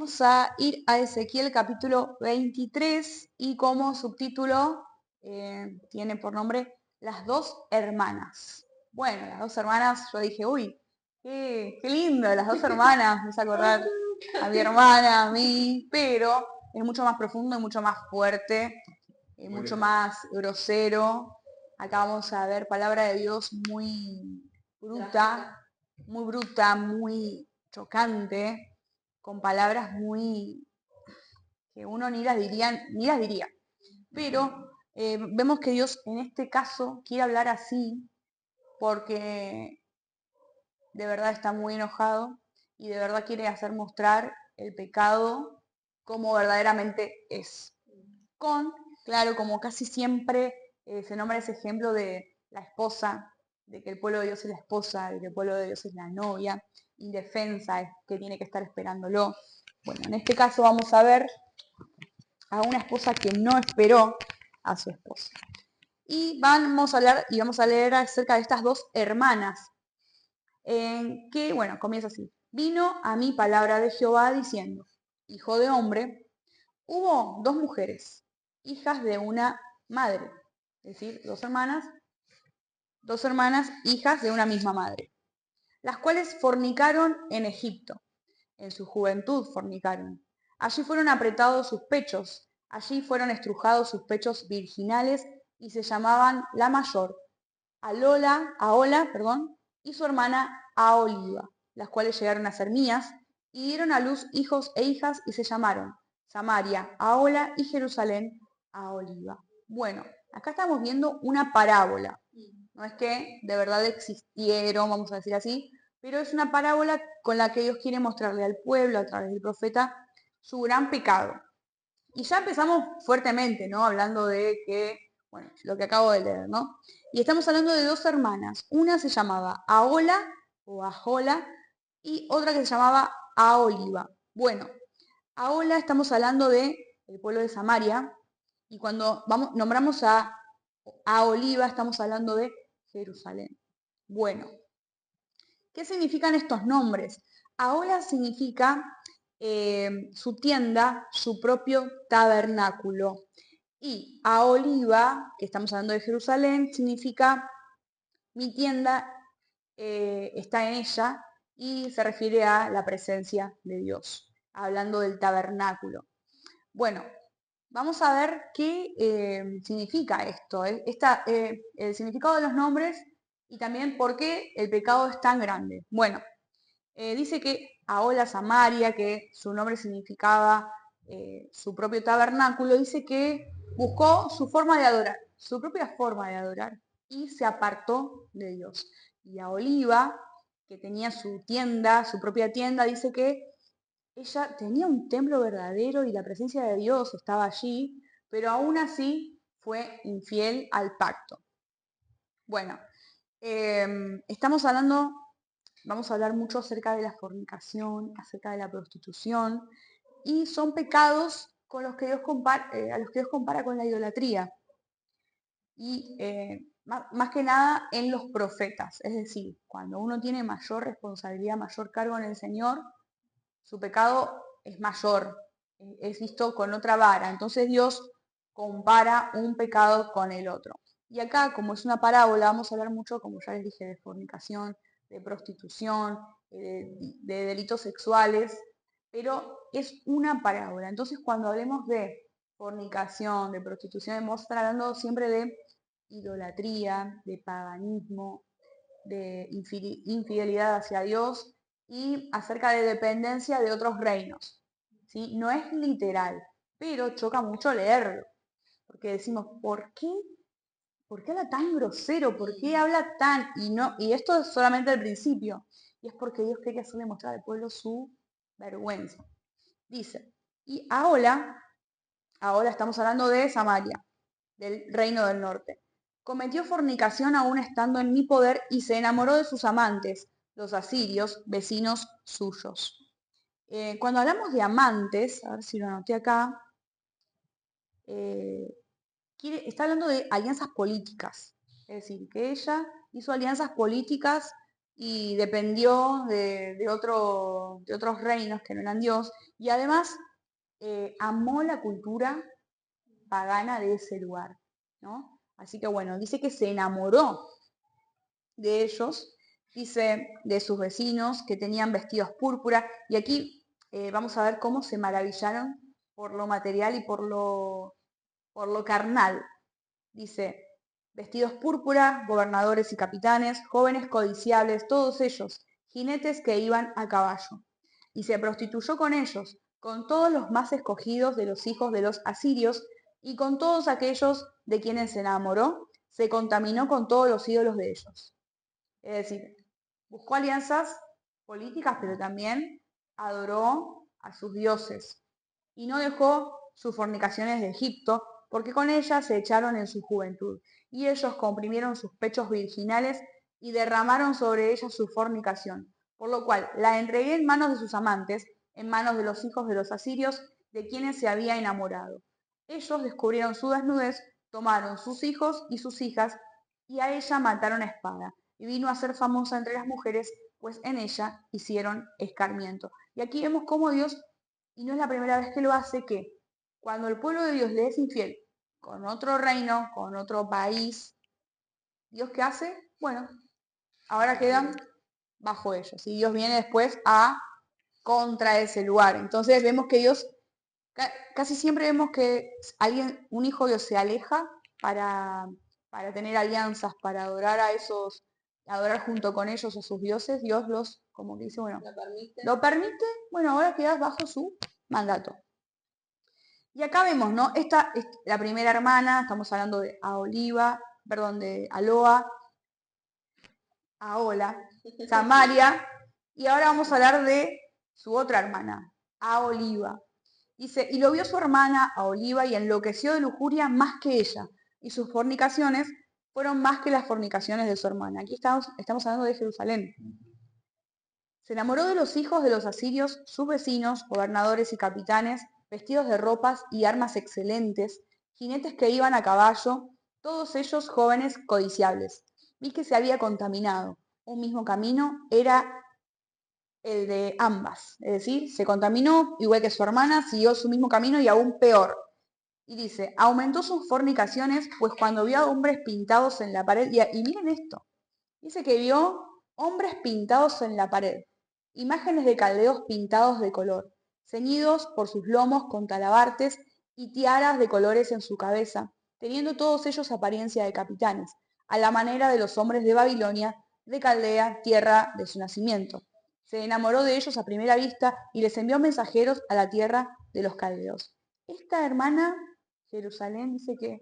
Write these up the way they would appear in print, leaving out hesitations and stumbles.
Vamos a ir a Ezequiel capítulo 23 y como subtítulo tiene por nombre Las dos hermanas. Bueno, las dos hermanas, yo dije, uy, qué lindo, las dos hermanas, me hace acordar a mi hermana, a mí, pero es mucho más profundo y mucho más fuerte, mucho más grosero. Acá vamos a ver palabra de Dios bruta, muy bruta, muy chocante, con palabras muy que uno ni las diría. Pero vemos que Dios en este caso quiere hablar así porque de verdad está muy enojado y de verdad quiere hacer mostrar el pecado como verdaderamente es. Claro, como casi siempre se nombra ese ejemplo de la esposa, de que el pueblo de Dios es la esposa, de que el pueblo de Dios es la novia, indefensa, es que tiene que estar esperándolo. Bueno, en este caso vamos a ver a una esposa que no esperó a su esposo. Y vamos a hablar y vamos a leer acerca de estas dos hermanas, que, bueno, comienza así. Vino a mí palabra de Jehová diciendo, hijo de hombre, hubo dos mujeres, hijas de una madre, es decir, dos hermanas, hijas de una misma madre, las cuales fornicaron en Egipto, en su juventud fornicaron. Allí fueron apretados sus pechos, allí fueron estrujados sus pechos virginales y se llamaban la mayor, Ahola, y su hermana Aholiba, las cuales llegaron a ser mías y dieron a luz hijos e hijas y se llamaron Samaria, Ahola y Jerusalén, Aholiba. Bueno, acá estamos viendo una parábola. No es que de verdad existieron, vamos a decir así, pero es una parábola con la que Dios quiere mostrarle al pueblo a través del profeta su gran pecado. Y ya empezamos fuertemente, ¿no? Hablando de que, bueno, lo que acabo de leer, ¿no? Y estamos hablando de dos hermanas. Una se llamaba Ahola o Ahola y otra que se llamaba Aholiba. Bueno, Ahola estamos hablando de el pueblo de Samaria y cuando nombramos a Aholiba estamos hablando de Jerusalén. Bueno, ¿qué significan estos nombres? Ahola significa su tienda, su propio tabernáculo. Y Aholiba, que estamos hablando de Jerusalén, significa mi tienda está en ella y se refiere a la presencia de Dios, hablando del tabernáculo. Bueno, vamos a ver qué significa esto, el significado de los nombres y también por qué el pecado es tan grande. Bueno, dice que Ahola Samaria, que su nombre significaba su propio tabernáculo, dice que buscó su forma de adorar, su propia forma de adorar, y se apartó de Dios. Y a Oliva, que tenía su tienda, su propia tienda, dice que ella tenía un templo verdadero y la presencia de Dios estaba allí, pero aún así fue infiel al pacto. Bueno, vamos a hablar mucho acerca de la fornicación, acerca de la prostitución, y son pecados con los que a los que Dios compara con la idolatría. Y más que nada en los profetas, es decir, cuando uno tiene mayor responsabilidad, mayor cargo en el Señor, su pecado es mayor, es visto con otra vara. Entonces Dios compara un pecado con el otro. Y acá, como es una parábola, vamos a hablar mucho, como ya les dije, de fornicación, de prostitución, de delitos sexuales, pero es una parábola. Entonces, cuando hablemos de fornicación, de prostitución, vamos a estar hablando siempre de idolatría, de paganismo, de infidelidad hacia Dios y acerca de dependencia de otros reinos. ¿Sí? No es literal, pero choca mucho leerlo, porque decimos, ¿por qué? ¿Por qué habla tan grosero? ¿Por qué habla tan? Y esto es solamente el principio. Y es porque Dios quería hacerle mostrar al pueblo su vergüenza. Dice, y ahora estamos hablando de Samaria, del reino del norte. Cometió fornicación aún estando en mi poder y se enamoró de sus amantes, los asirios, vecinos suyos. Cuando hablamos de amantes, a ver si lo anoté acá, eh, está hablando de alianzas políticas. Es decir, que ella hizo alianzas políticas y dependió de otros reinos que no eran Dios, y además amó la cultura pagana de ese lugar, ¿no? Así que bueno, dice que se enamoró de ellos, dice de sus vecinos que tenían vestidos púrpura, y aquí vamos a ver cómo se maravillaron por lo material y por lo carnal. Dice, vestidos púrpura, gobernadores y capitanes, jóvenes codiciables, todos ellos, jinetes que iban a caballo. Y se prostituyó con ellos, con todos los más escogidos de los hijos de los asirios, y con todos aquellos de quienes se enamoró, se contaminó con todos los ídolos de ellos. Es decir, buscó alianzas políticas, pero también adoró a sus dioses y no dejó sus fornicaciones de Egipto, porque con ellas se echaron en su juventud, y ellos comprimieron sus pechos virginales y derramaron sobre ellas su fornicación, por lo cual la entregué en manos de sus amantes, en manos de los hijos de los asirios, de quienes se había enamorado. Ellos descubrieron su desnudez, tomaron sus hijos y sus hijas, y a ella mataron a espada, y vino a ser famosa entre las mujeres, pues en ella hicieron escarmiento. Y aquí vemos cómo Dios, y no es la primera vez que lo hace, que cuando el pueblo de Dios le es infiel con otro reino, con otro país, ¿Dios qué hace? Bueno, ahora quedan bajo ellos. Y Dios viene después a contra ese lugar. Entonces vemos que Dios, casi siempre vemos que un hijo de Dios se aleja para tener alianzas, para adorar a esos, adorar junto con ellos a sus dioses. Dios los, como que dice, bueno, lo permite, bueno, ahora quedas bajo su mandato. Y acá vemos, ¿no? Esta es la primera hermana, estamos hablando de Aholiba, perdón, de Aloa, Ahola, Samaria, y ahora vamos a hablar de su otra hermana, Aholiba. Dice, y lo vio su hermana Aholiba y enloqueció de lujuria más que ella, y sus fornicaciones fueron más que las fornicaciones de su hermana. Aquí estamos hablando de Jerusalén. Se enamoró de los hijos de los asirios, sus vecinos, gobernadores y capitanes, vestidos de ropas y armas excelentes, jinetes que iban a caballo, todos ellos jóvenes codiciables. Vi que se había contaminado. Un mismo camino era el de ambas. Es decir, se contaminó, igual que su hermana, siguió su mismo camino y aún peor. Y dice, aumentó sus fornicaciones, pues cuando vio a hombres pintados en la pared, y miren esto, dice que vio hombres pintados en la pared, imágenes de caldeos pintados de color, ceñidos por sus lomos con talabartes y tiaras de colores en su cabeza, teniendo todos ellos apariencia de capitanes, a la manera de los hombres de Babilonia, de Caldea, tierra de su nacimiento. Se enamoró de ellos a primera vista y les envió mensajeros a la tierra de los caldeos. Esta hermana, Jerusalén, dice que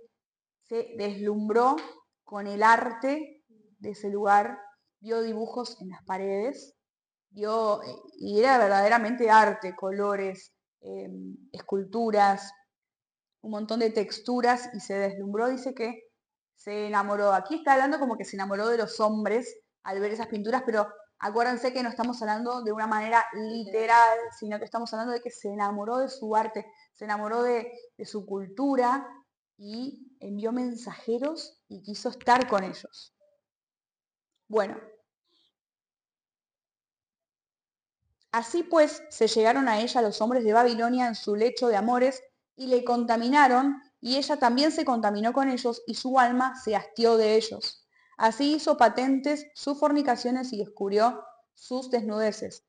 se deslumbró con el arte de ese lugar, vio dibujos en las paredes, y era verdaderamente arte, colores, esculturas, un montón de texturas, y se deslumbró, dice que se enamoró. Aquí está hablando como que se enamoró de los hombres al ver esas pinturas, pero acuérdense que no estamos hablando de una manera literal, sino que estamos hablando de que se enamoró de su arte, se enamoró de su cultura y envió mensajeros y quiso estar con ellos. Bueno, así pues se llegaron a ella los hombres de Babilonia en su lecho de amores y le contaminaron, y ella también se contaminó con ellos, y su alma se hastió de ellos. Así hizo patentes sus fornicaciones y descubrió sus desnudeces,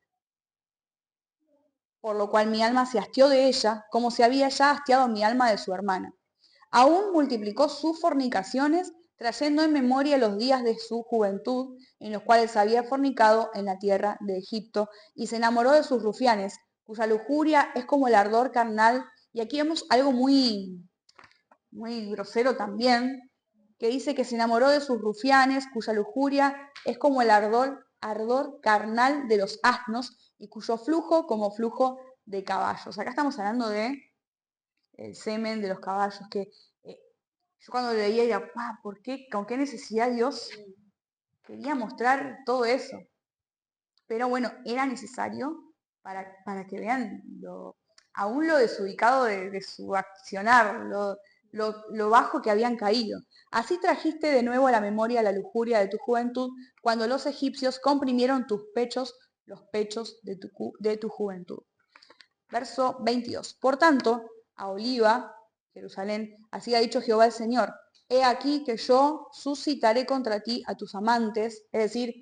por lo cual mi alma se hastió de ella, como se había ya hastiado mi alma de su hermana. Aún multiplicó sus fornicaciones, trayendo en memoria los días de su juventud, en los cuales había fornicado en la tierra de Egipto, y se enamoró de sus rufianes, cuya lujuria es como el ardor carnal. Y aquí vemos algo muy grosero también, que dice que se enamoró de sus rufianes, cuya lujuria es como el ardor carnal de los asnos, y cuyo flujo como flujo de caballos. Acá estamos hablando de el semen de los caballos, que yo cuando leía era, ¿por qué? ¿Con qué necesidad Dios quería mostrar todo eso? Pero bueno, era necesario para que vean aún lo desubicado de su accionar, lo bajo que habían caído. Así trajiste de nuevo a la memoria la lujuria de tu juventud, cuando los egipcios comprimieron tus pechos, los pechos de tu juventud. Verso 22. Por tanto, a Oliva, Jerusalén, así ha dicho Jehová el Señor, he aquí que yo suscitaré contra ti a tus amantes, es decir,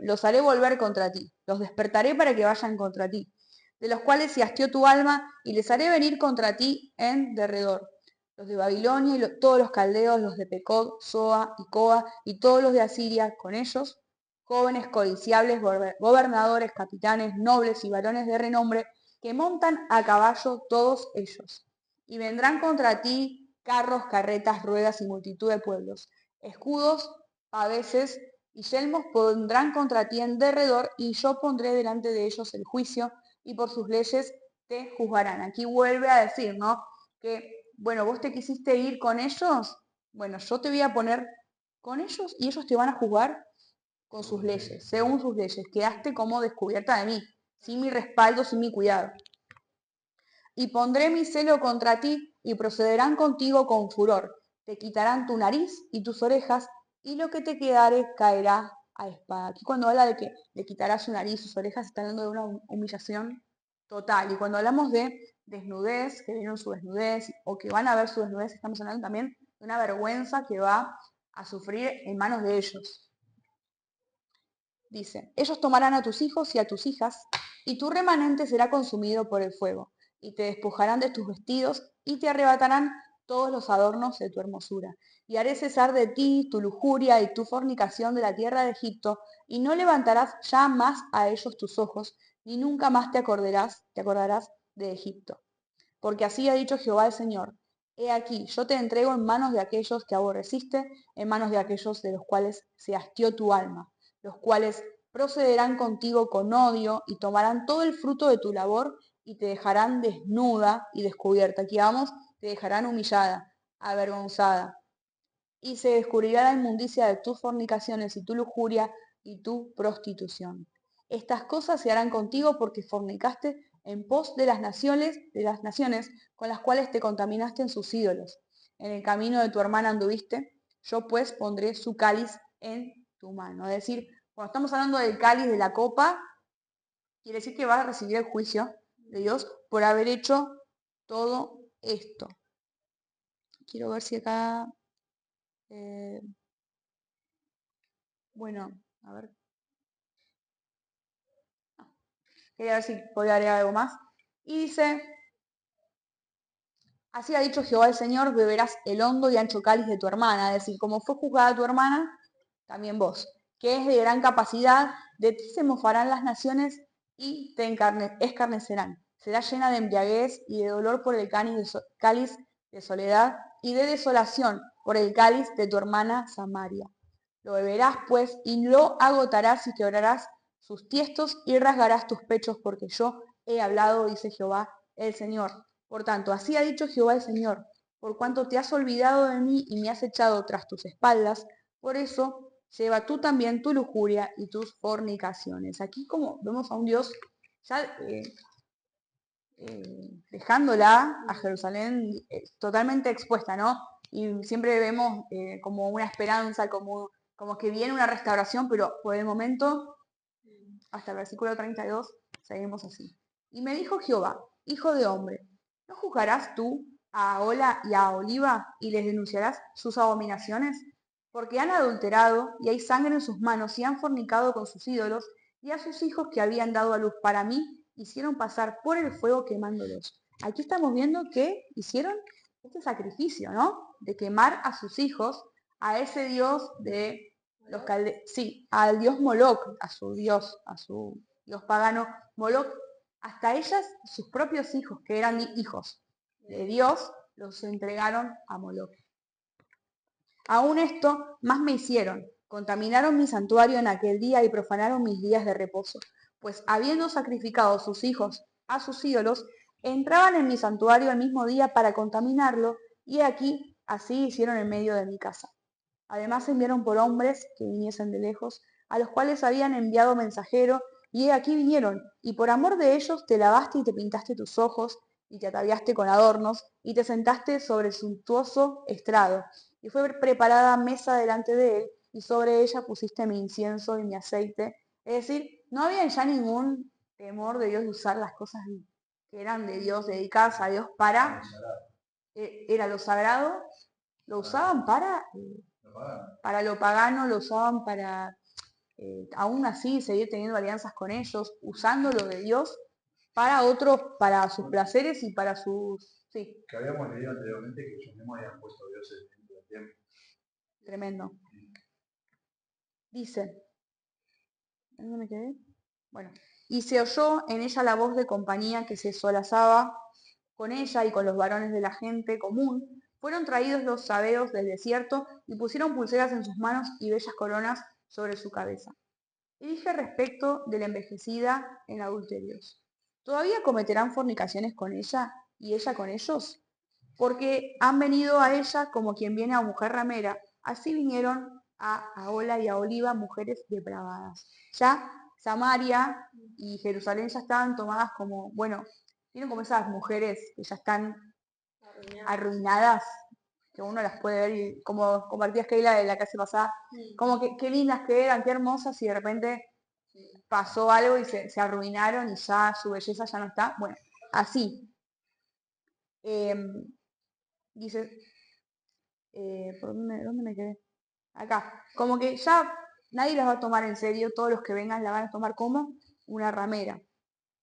los haré volver contra ti, los despertaré para que vayan contra ti, de los cuales se hastió tu alma, y les haré venir contra ti en derredor. Los de Babilonia y todos los caldeos, los de Pecod, Soa y Coa, y todos los de Asiria con ellos, jóvenes codiciables, gobernadores, capitanes, nobles y varones de renombre, que montan a caballo todos ellos. Y vendrán contra ti carros, carretas, ruedas y multitud de pueblos. Escudos, paveses y yelmos pondrán contra ti en derredor, y yo pondré delante de ellos el juicio, y por sus leyes te juzgarán. Aquí vuelve a decir, ¿no? Que, bueno, vos te quisiste ir con ellos, bueno, yo te voy a poner con ellos y ellos te van a juzgar con sus leyes, según sus leyes. Quedaste como descubierta de mí, sin mi respaldo, sin mi cuidado. Y pondré mi celo contra ti, y procederán contigo con furor. Te quitarán tu nariz y tus orejas, y lo que te quedare caerá a espada. Aquí cuando habla de que le quitará su nariz, sus orejas, está hablando de una humillación total. Y cuando hablamos de desnudez, que vieron su desnudez, o que van a ver su desnudez, estamos hablando también de una vergüenza que va a sufrir en manos de ellos. Dice, ellos tomarán a tus hijos y a tus hijas, y tu remanente será consumido por el fuego, y te despojarán de tus vestidos, y te arrebatarán todos los adornos de tu hermosura. Y haré cesar de ti tu lujuria y tu fornicación de la tierra de Egipto, y no levantarás ya más a ellos tus ojos, ni nunca más te acordarás de Egipto. Porque así ha dicho Jehová el Señor, he aquí, yo te entrego en manos de aquellos que aborreciste, en manos de aquellos de los cuales se hastió tu alma, los cuales procederán contigo con odio y tomarán todo el fruto de tu labor y te dejarán desnuda y descubierta. Aquí vamos, te dejarán humillada, avergonzada. Y se descubrirá la inmundicia de tus fornicaciones y tu lujuria y tu prostitución. Estas cosas se harán contigo porque fornicaste en pos de las naciones con las cuales te contaminaste en sus ídolos. En el camino de tu hermana anduviste, yo pues pondré su cáliz en tu mano. Es decir, cuando estamos hablando del cáliz de la copa, quiere decir que va a recibir el juicio de Dios por haber hecho todo esto. Quiero ver si acá... bueno, a ver. Quería ver si podía agregar algo más. Y dice, así ha dicho Jehová el Señor, beberás el hondo y ancho cáliz de tu hermana. Es decir, como fue juzgada tu hermana, también vos, que es de gran capacidad, de ti se mofarán las naciones y te escarnecerán. Será llena de embriaguez y de dolor por el cáliz de soledad y de desolación por el cáliz de tu hermana Samaria. Lo beberás, pues, y lo agotarás y quebrarás sus tiestos y rasgarás tus pechos, porque yo he hablado, dice Jehová el Señor. Por tanto, así ha dicho Jehová el Señor, por cuanto te has olvidado de mí y me has echado tras tus espaldas, por eso lleva tú también tu lujuria y tus fornicaciones. Aquí como vemos a un Dios ya dejándola a Jerusalén totalmente expuesta, ¿no? Y siempre vemos como una esperanza, como que viene una restauración, pero por el momento, hasta el versículo 32, seguimos así. Y me dijo Jehová, hijo de hombre, ¿no juzgarás tú a Ola y a Oliva y les denunciarás sus abominaciones? Porque han adulterado y hay sangre en sus manos y han fornicado con sus ídolos, y a sus hijos que habían dado a luz para mí hicieron pasar por el fuego quemándolos. Aquí estamos viendo que hicieron este sacrificio, ¿no? De quemar a sus hijos a ese dios de los caldeos, sí, al dios Moloch, a su dios pagano Moloch. Hasta ellas, sus propios hijos, que eran hijos de Dios, los entregaron a Moloch. Aún esto más me hicieron, contaminaron mi santuario en aquel día y profanaron mis días de reposo, pues habiendo sacrificado sus hijos a sus ídolos, entraban en mi santuario el mismo día para contaminarlo, y aquí así hicieron en medio de mi casa. Además enviaron por hombres que viniesen de lejos, a los cuales habían enviado mensajero, y aquí vinieron, y por amor de ellos te lavaste y te pintaste tus ojos, y te ataviaste con adornos, y te sentaste sobre el suntuoso estrado, y fue preparada mesa delante de él, y sobre ella pusiste mi incienso y mi aceite. Es decir, no había ya ningún temor de Dios de usar las cosas que eran de Dios, dedicadas a Dios era lo sagrado, lo usaban para lo pagano, lo usaban para aún así seguir teniendo alianzas con ellos, usando lo de Dios para otros, para sus placeres y para sus... Sí. Que habíamos leído anteriormente que ellos mismos habían puesto a Dios en el tiempo. Tremendo. Dice, ¿dónde me quedé? Bueno, y se oyó en ella la voz de compañía que se solazaba con ella y con los varones de la gente común. Fueron traídos los sabeos del desierto y pusieron pulseras en sus manos y bellas coronas sobre su cabeza. Y dije respecto de la envejecida en adulterios, ¿todavía cometerán fornicaciones con ella y ella con ellos? Porque han venido a ella como quien viene a mujer ramera, así vinieron a Ahola y a Oliva mujeres depravadas. Ya Samaria y Jerusalén ya estaban tomadas como, bueno, tienen como esas mujeres que ya están arruinadas, que uno las puede ver y como compartías Keila de la clase pasada, como que qué lindas que eran, qué hermosas y de repente pasó algo y se arruinaron y ya su belleza ya no está. Bueno, así. Dice, ¿dónde me quedé? Acá. Como que ya nadie las va a tomar en serio, todos los que vengan la van a tomar como una ramera.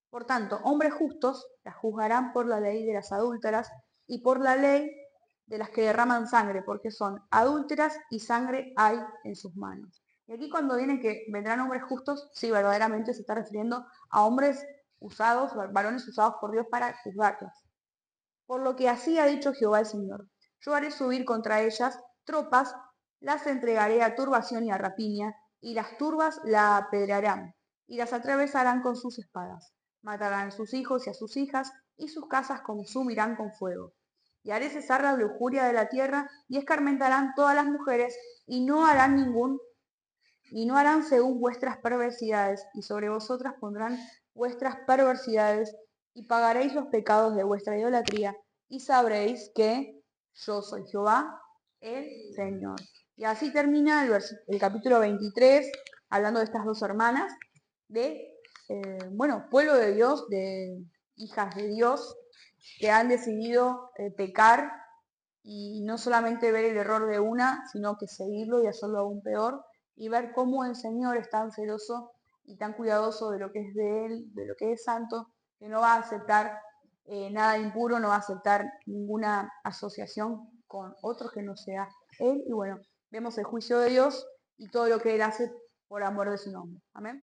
Por tanto, hombres justos las juzgarán por la ley de las adúlteras y por la ley de las que derraman sangre, porque son adúlteras y sangre hay en sus manos. Y aquí cuando viene que vendrán hombres justos, sí, verdaderamente se está refiriendo a hombres usados, varones usados por Dios para juzgarlas. Por lo que así ha dicho Jehová el Señor. Yo haré subir contra ellas tropas, las entregaré a turbación y a rapiña, y las turbas la apedrearán, y las atravesarán con sus espadas. Matarán a sus hijos y a sus hijas, y sus casas consumirán con fuego. Y haré cesar la lujuria de la tierra, y escarmentarán todas las mujeres, y no harán según vuestras perversidades, y sobre vosotras pondrán vuestras perversidades, y pagaréis los pecados de vuestra idolatría, y sabréis que yo soy Jehová, el Señor. Y así termina el capítulo 23, hablando de estas dos hermanas, de, pueblo de Dios, de hijas de Dios, que han decidido pecar y no solamente ver el error de una, sino que seguirlo y hacerlo aún peor, y ver cómo el Señor es tan celoso y tan cuidadoso de lo que es de Él, de lo que es santo, que no va a aceptar nada impuro, no va a aceptar ninguna asociación con otro que no sea Él. Y bueno, vemos el juicio de Dios y todo lo que Él hace por amor de su nombre. Amén.